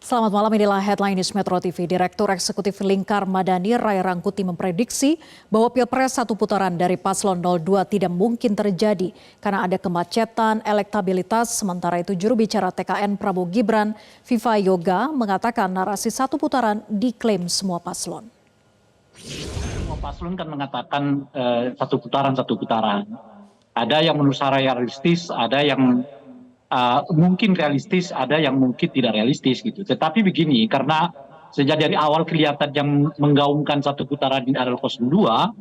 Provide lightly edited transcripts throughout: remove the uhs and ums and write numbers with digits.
Selamat malam, inilah Headline News Metro TV. Direktur Eksekutif Lingkar Madani Ray Rangkuti memprediksi bahwa Pilpres satu putaran dari Paslon 02 tidak mungkin terjadi karena ada kemacetan elektabilitas. Sementara itu juru bicara TKN Prabowo Gibran, Viva Yoga, mengatakan narasi satu putaran diklaim semua paslon. Semua paslon kan mengatakan satu putaran. Ada yang menurut saya realistis, ada yang mungkin realistis, ada yang mungkin tidak realistis gitu. Tetapi begini, karena sejak dari awal kelihatan yang menggaungkan satu putaran ini adalah 02,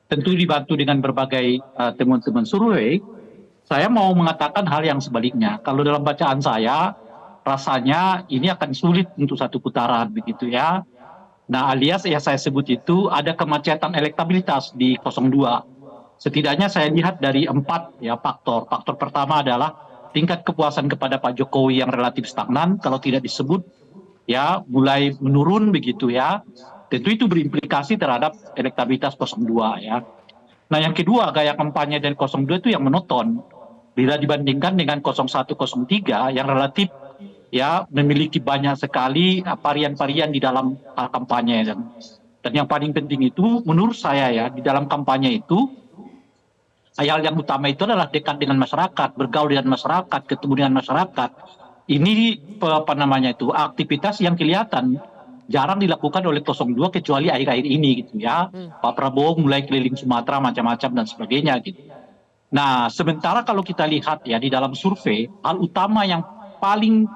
tentu dibantu dengan berbagai temuan-temuan survei, saya mau mengatakan hal yang sebaliknya. Kalau dalam bacaan saya, rasanya ini akan sulit untuk satu putaran begitu ya. Nah, alias ya saya sebut itu ada kemacetan elektabilitas di 02. Setidaknya saya lihat dari 4 ya faktor. Faktor pertama adalah tingkat kepuasan kepada Pak Jokowi yang relatif stagnan, kalau tidak disebut ya mulai menurun begitu ya. Tentu itu berimplikasi terhadap elektabilitas 02 ya. Nah, yang kedua, gaya kampanye dari 02 itu yang monoton. Bila dibandingkan dengan 01, 03 yang relatif ya memiliki banyak sekali varian-varian di dalam kampanye. Dan yang paling penting itu menurut saya ya, di dalam kampanye itu hal yang utama itu adalah dekat dengan masyarakat, bergaul dengan masyarakat, ketemu dengan masyarakat. Ini apa namanya itu aktivitas yang kelihatan jarang dilakukan oleh 02 kecuali akhir-akhir ini gitu ya. Pak Prabowo mulai keliling Sumatera macam-macam dan sebagainya gitu. Nah, sementara kalau kita lihat ya di dalam survei, hal utama yang paling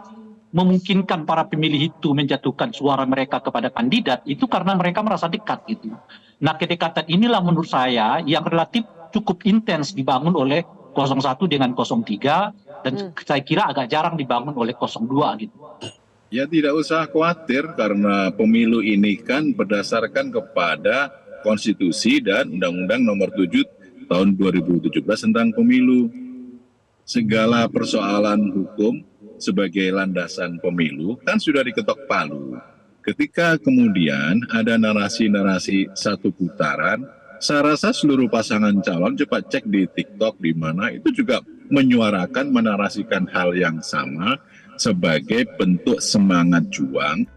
memungkinkan para pemilih itu menjatuhkan suara mereka kepada kandidat itu karena mereka merasa dekat gitu. Nah, kedekatan inilah menurut saya yang relatif cukup intens dibangun oleh 01 dengan 03 dan saya kira agak jarang dibangun oleh 02 gitu. Ya tidak usah khawatir karena pemilu ini kan berdasarkan kepada konstitusi dan Undang-Undang Nomor 7 tahun 2017 tentang pemilu. Segala persoalan hukum sebagai landasan pemilu kan sudah diketok palu. Ketika kemudian ada narasi-narasi satu putaran, saya rasa seluruh pasangan calon cepat cek di TikTok di mana itu juga menyuarakan, menarasikan hal yang sama sebagai bentuk semangat juang.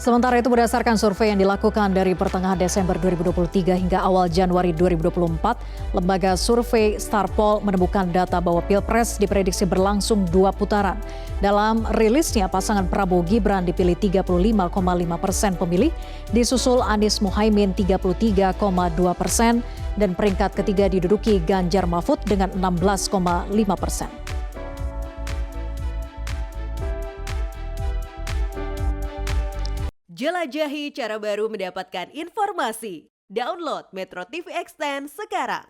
Sementara itu berdasarkan survei yang dilakukan dari pertengahan Desember 2023 hingga awal Januari 2024, lembaga survei Starpoll menemukan data bahwa Pilpres diprediksi berlangsung 2 putaran. Dalam rilisnya, pasangan Prabowo Gibran dipilih 35,5% pemilih, disusul Anies Muhaimin 33,2% dan peringkat ketiga diduduki Ganjar Mahfud dengan 16,5%. Jelajahi cara baru mendapatkan informasi. Download Metro TV Extend sekarang.